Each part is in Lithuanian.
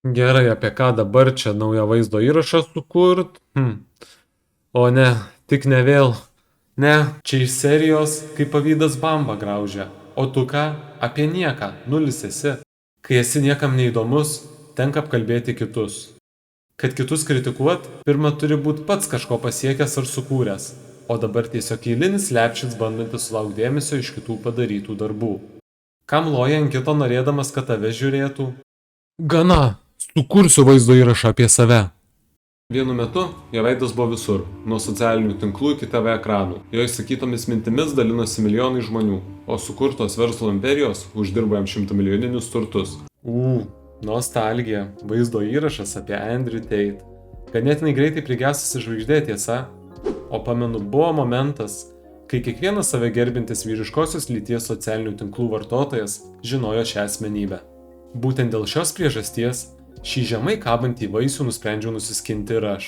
Gerai, apie ką dabar čia naują vaizdo įrašą sukurt? O ne, tik ne vėl. Ne, čia iš serijos, kai pavydas bamba graužia. O tu ką? Apie nieką, nulis esi. Kai esi niekam neįdomus, tenka apkalbėti kitus. Kad kitus kritikuot, pirmą turi būti pats kažko pasiekęs ar sukūręs. O dabar tiesiog eilinis lepšis bandantis sulaukti dėmesio iš kitų padarytų darbų. Kam loja ant kito norėdamas, kad tave žiūrėtų? Gana! Sukursiu vaizdo įrašą apie save. Vienu metu jo veidas buvo visur, nuo socialinių tinklų iki TV ekranų. Jo išsakytomis mintimis dalinosi milijonai žmonių, o sukurtos verslo imperijos uždirbo jam šimtamilijoninius turtus. Nostalgija, vaizdo įrašas apie Andrew Tate. Ganėtinai greitai prigesusi žvaigždė, tiesa. O pamenu, buvo momentas, kai kiekvienas save gerbintis vyriškosios lyties socialinių tinklų vartotojas žinojo šią asmenybę. Būtent dėl šios priežasties šį žemai kabantį vaisių nusprendžiau nusiskinti ir aš.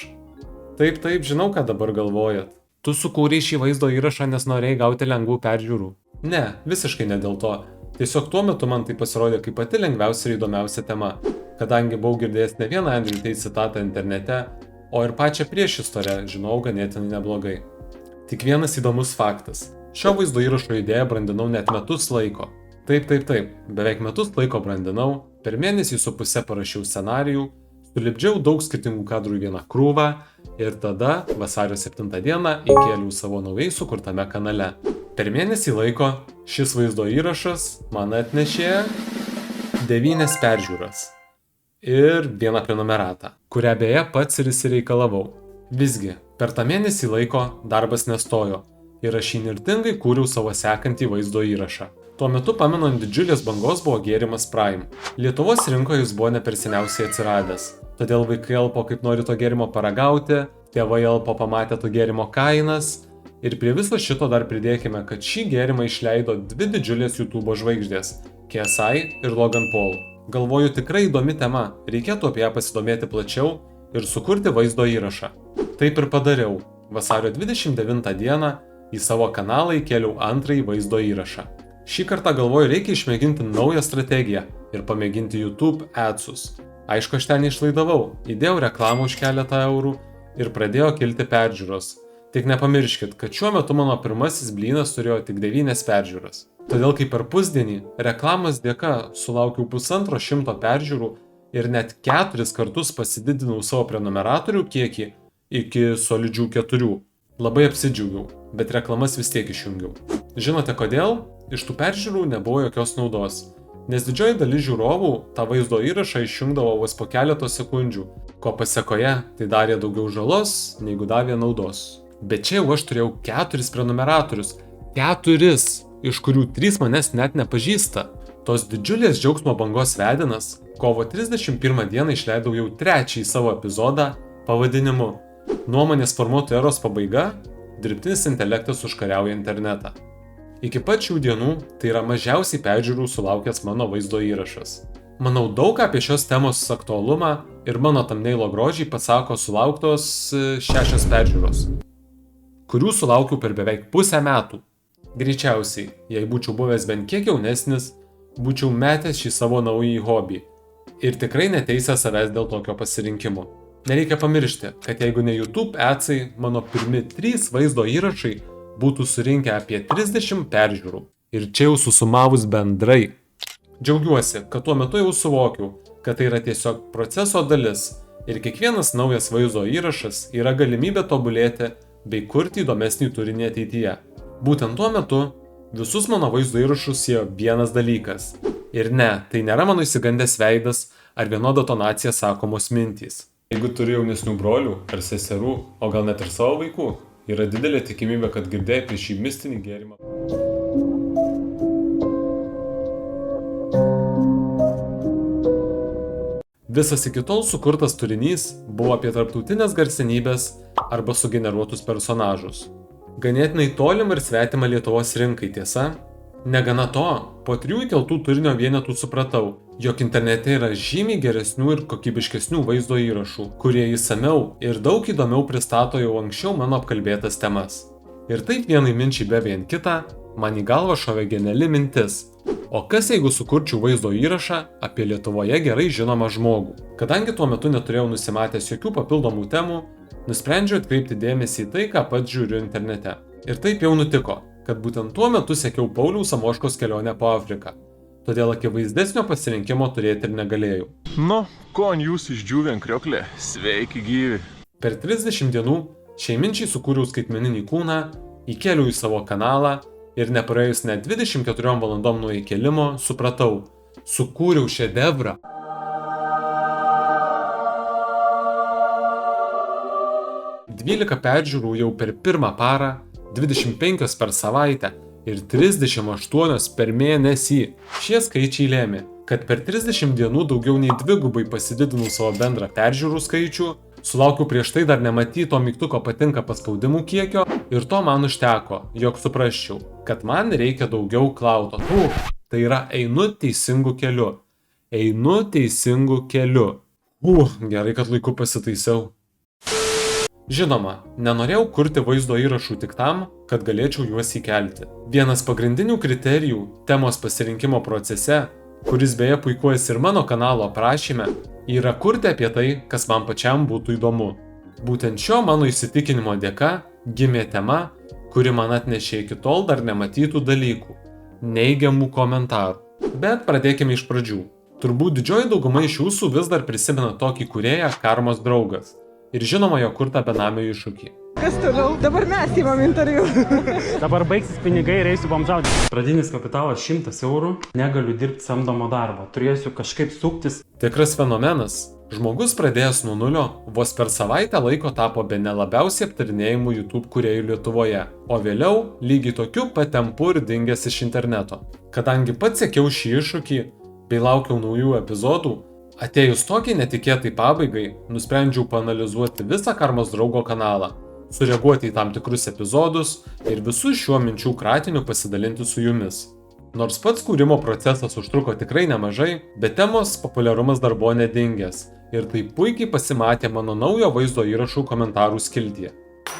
Taip, žinau, ką dabar galvojat. Tu sukūrei šį vaizdo įrašą, nes norėjai gauti lengvų peržiūrų. Ne, visiškai ne dėl to. Tiesiog tuo metu man tai pasirodė kaip pati lengviausia ir įdomiausia tema, kadangi buvau girdėjęs ne vieną Andrew Tate citatą internete, o ir pačią priešistorę žinau ganėtinai neblogai. Tik vienas įdomus faktas. Šio vaizdo įrašo idėją brandinau net metus laiko. Taip, beveik metus laiko brandinau, per mėnesį su puse parašiau scenarijų, sulipdžiau daug skirtingų kadrų į vieną krūvą ir tada vasario 7 dieną įkėliau savo naujai sukurtame kanale. Per mėnesį laiko šis vaizdo įrašas man atnešė 9 peržiūras ir 1 prenumeratą, kurią beje pats ir įsireikalavau. Visgi, per tą mėnesį laiko darbas nestojo ir aš įnirtingai kūriau savo sekantį vaizdo įrašą. Tuo metu, pamenu, ant didžiulės bangos buvo gėrimas Prime. Lietuvos rinkoje jis buvo ne per seniausiai atsiradęs. Todėl vaikai elpo kaip nori to gėrimo paragauti, tėvai elpo pamatė to gėrimo kainas. Ir prie viso šito dar pridėkime, kad šį gėrimą išleido 2 didžiulės YouTube žvaigždės – KSI ir Logan Paul. Galvoju, tikrai įdomi tema, reikėtų apie ją pasidomėti plačiau ir sukurti vaizdo įrašą. Taip ir padariau. Vasario 29 dieną į savo kanalą įkėliau antrąjį vaizdo įrašą. Šį kartą galvoju, reikia išmėginti naują strategiją ir pamėginti YouTube adsus. Aišku, aš ten išlaidavau, įdėjau reklamą už keletą eurų ir pradėjo kilti peržiūros. Tik nepamirškit, kad šiuo metu mano pirmasis blynas turėjo tik 9 peržiūras. Todėl kaip per pusdienį reklamos dėka sulaukiau 150 peržiūrų ir net 4 kartus pasididinau savo prenumeratorių kiekį iki solidžių 4. Labai apsidžiaugiau, bet reklamas vis tiek išjungiau. Žinote kodėl? Iš tų peržiūrų nebuvo jokios naudos, nes didžioji dalis žiūrovų tą vaizdo įrašą išjungdavo vos po keletos sekundžių, ko pasekoje tai darė daugiau žalos, negu davė naudos. Bet čia jau aš turėjau 4 prenumeratorius, 4, iš kurių 3 manęs net nepažįsta. Tos didžiulės džiaugsmo bangos vedinas, kovo 31 dieną išleidau jau 3 savo epizodą pavadinimu Nuomonės formuotojų eros pabaiga – dirbtinis intelektas užkariauja internetą. Iki pat šių dienų tai yra mažiausiai peržiūrų sulaukęs mano vaizdo įrašas. Manau, daug apie šios temos aktualumą ir mano thumbnailo grožį pasako sulauktos 6 peržiūros, kurių sulaukiau per beveik pusę metų. Greičiausiai, jei būčiau buvęs bent kiek jaunesnis, būčiau metęs šį savo naująjį hobį ir tikrai neteisęs savęs dėl tokio pasirinkimo. Nereikia pamiršti, kad jeigu ne YouTube adsai, mano pirmi 3 vaizdo įrašai būtų surinkę apie 30 peržiūrų. Ir čia jau susumavus bendrai. Džiaugiuosi, kad tuo metu jau suvokiau, kad tai yra tiesiog proceso dalis ir kiekvienas naujas vaizdo įrašas yra galimybė tobulėti bei kurti įdomesnį turinį ateityje. Būtent tuo metu visus mano vaizdo įrašus siejo vienas dalykas. Ir ne, tai nėra mano išsigandęs veidas ar vienoda tonacija sakomos mintys. Jeigu turi jaunesnių brolių ar seserų, o gal net ir savo vaikų, yra didelė tikimybė, kad girdėjai apie šį mistinį gėrimą. Visas iki tol sukurtas turinys buvo apie tarptautinės garsenybės arba sugeneruotus personažus. Ganėtinai tolimą ir svetimą Lietuvos rinkai, tiesa? Negana to, po 3 įkeltų turinio vienetų supratau, jog internete yra žymiai geresnių ir kokybiškesnių vaizdo įrašų, kurie išsamiau ir daug įdomiau pristato jau anksčiau mano apkalbėtas temas. Ir taip vienai minčiai bevėjant kitą, man į galvą šovė geniali mintis. O kas jeigu sukurčiau vaizdo įrašą apie Lietuvoje gerai žinomą žmogų? Kadangi tuo metu neturėjau nusimatęs jokių papildomų temų, nusprendžiau atkreipti dėmesį į tai, ką pats žiūriu internete. Ir taip jau nutiko, kad būtent tuo metu sekiau Pauliaus Samoškos kelionę po Afriką. Todėl akivaizdesnio pasirinkimo turėti ir negalėjau. Nu, ko ant jūsų išdžiūvė krioklė? Sveiki gyvi. Per 30 dienų šeiminčiai sukūriau skaitmeninį kūną, įkėliau į savo kanalą ir nepraėjus net 24 valandom nuo įkėlimo supratau, sukūriau šedevrą. Dvylika peržiūrų jau per pirmą parą, 25 per savaitę ir 38 per mėnesį. Šie skaičiai lėmė, kad per 30 dienų daugiau nei dvigubai pasididinau savo bendrą peržiūrų skaičių, sulaukiau prieš tai dar nematyto mygtuko patinka paspaudimų kiekio ir to man užteko, jog suprasčiau, kad man reikia daugiau klauto. Tai yra einu teisingu keliu. Einu teisingu keliu. Gerai, kad laiku pasitaisiau. Žinoma, nenorėjau kurti vaizdo įrašų tik tam, kad galėčiau juos įkelti. Vienas pagrindinių kriterijų temos pasirinkimo procese, kuris beje puikuojasi ir mano kanalo aprašyme, yra kurti apie tai, kas man pačiam būtų įdomu. Būtent šio mano įsitikinimo dėka gimė tema, kuri man atnešė iki tol dar nematytų dalykų – neigiamų komentarų. Bet pradėkime iš pradžių. Turbūt didžioji dauguma iš jūsų vis dar prisimena tokį kūrėją Karmos draugas. Ir žinoma jo kurtą benamio iššūkį. Kas toliau? Dabar mes įmam interviu. Dabar baigsis pinigai ir eisiu bomžauti. Pradinis kapitalas 100 eurų, negaliu dirbti samdomo darbo, turėsiu kažkaip suktis. Tikras fenomenas. Žmogus pradėjęs nuo nulio, vos per savaitę laiko tapo bene labiausiai aptarinėjimų YouTube kūrėjų Lietuvoje, o vėliau lygiai tokiu pat tempu ir dingęs iš interneto. Kadangi pats sekiau šį iššūkį, bei laukiau naujų epizodų, atėjus tokiai netikėtai pabaigai, nusprendžiau paanalizuoti visą Karmos draugo kanalą, sureaguoti į tam tikrus epizodus ir visus šiuo minčių kratiniu pasidalinti su jumis. Nors pats kūrimo procesas užtruko tikrai nemažai, bet temos populiarumas dar buvo nedingęs ir tai puikiai pasimatė mano naujo vaizdo įrašų komentarų skiltyje.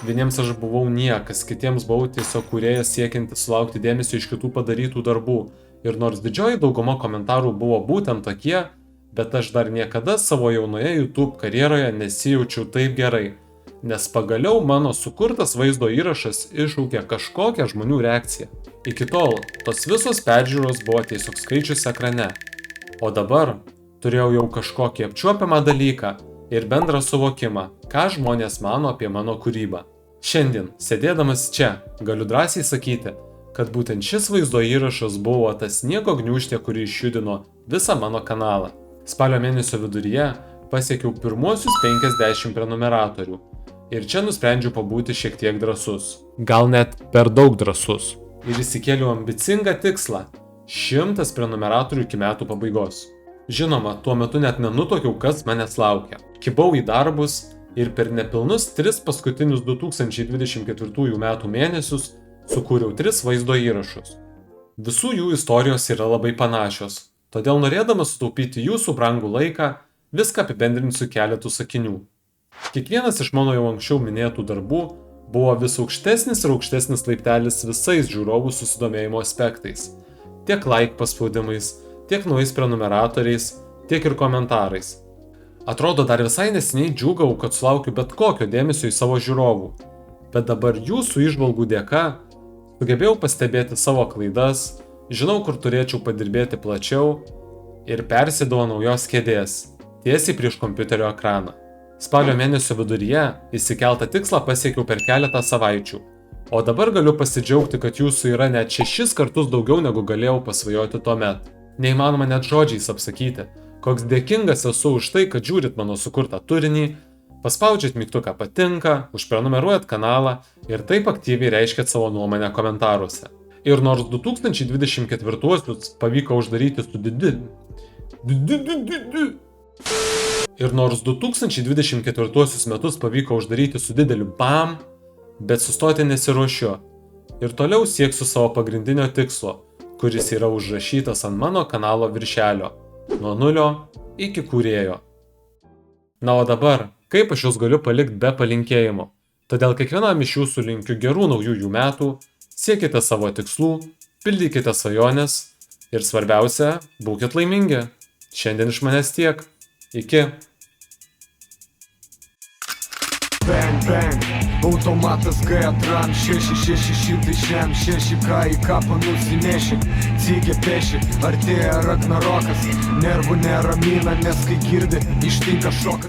Vieniems aš buvau niekas, kitiems buvau tiesiog kūrėjas siekiantis sulaukti dėmesio iš kitų padarytų darbų ir nors didžioji dauguma komentarų buvo būtent tokie, bet aš dar niekada savo jaunoje YouTube karjeroje nesijaučiau taip gerai, nes pagaliau mano sukurtas vaizdo įrašas iššaukė kažkokią žmonių reakciją. Iki tol tos visos peržiūros buvo tiesiog skaičius ekrane, o dabar turėjau jau kažkokį apčiuopiamą dalyką ir bendrą suvokimą, ką žmonės mano apie mano kūrybą. Šiandien, sėdėdamas čia, galiu drąsiai sakyti, kad būtent šis vaizdo įrašas buvo tas sniego gniūžtė, kuri išjudino visą mano kanalą. Spalio mėnesio viduryje pasiekiau pirmuosius 50 prenumeratorių ir čia nusprendžiau pabūti šiek tiek drąsus. Gal net per daug drąsus. Ir įsikėliau ambicingą tikslą – 100 prenumeratorių iki metų pabaigos. Žinoma, tuo metu net nenutuokiau, kas manęs laukia. Kibau į darbus ir per nepilnus 3 paskutinius 2024 metų mėnesius sukūriau 3 vaizdo įrašus. Visų jų istorijos yra labai panašios. Todėl norėdamas sutaupyti jūsų brangų laiką, viską apibendrinsiu keletų sakinių. Kiekvienas iš mano jau anksčiau minėtų darbų buvo vis aukštesnis ir aukštesnis laiptelis visais žiūrovų susidomėjimo aspektais. Tiek like paspaudimais, tiek naujais prenumeratoriais, tiek ir komentarais. Atrodo, dar visai neseniai džiūgau, kad sulaukiu bet kokio dėmesio į savo žiūrovų. Bet dabar jūsų įžvalgų dėka sugebėjau pastebėti savo klaidas, žinau, kur turėčiau padirbėti plačiau ir persėdau naujos kėdės, tiesiai prieš kompiuterio ekraną. Spalio mėnesio viduryje įsikeltą tikslą pasiekiau per keletą savaičių, o dabar galiu pasidžiaugti, kad jūsų yra net 6 kartus daugiau negu galėjau pasvajoti tuomet. Neįmanoma net žodžiais apsakyti, koks dėkingas esu už tai, kad žiūrit mano sukurtą turinį, paspaudžiat mygtuką patinka, užprenumeruojat kanalą ir taip aktyviai reiškiat savo nuomonę komentaruose. Ir nors 2024 pavyko uždaryti su metus pavyko uždaryti su dideliu BAM, bet sustoti nesiruošiu. Ir toliau sieksiu savo pagrindinio tikslo, kuris yra užrašytas ant mano kanalo viršelio. Nuo nulio iki kūrėjo. Na o dabar, kaip aš jūs galiu palikti be palinkėjimo? Todėl kiekvienam iš jūsų linkiu gerų naujųjų metų, siekite savo tikslų, pildykite svajones ir svarbiausia, būkit laimingi. Šiandien iš manęs tiek. Iki. Bang, bang, automatas G atran 6 šiam 6 ką į kapą nusineši, cygė peši, artėja Ragnarokas, nervų neramina, nes kai girdi, ištinka šokas.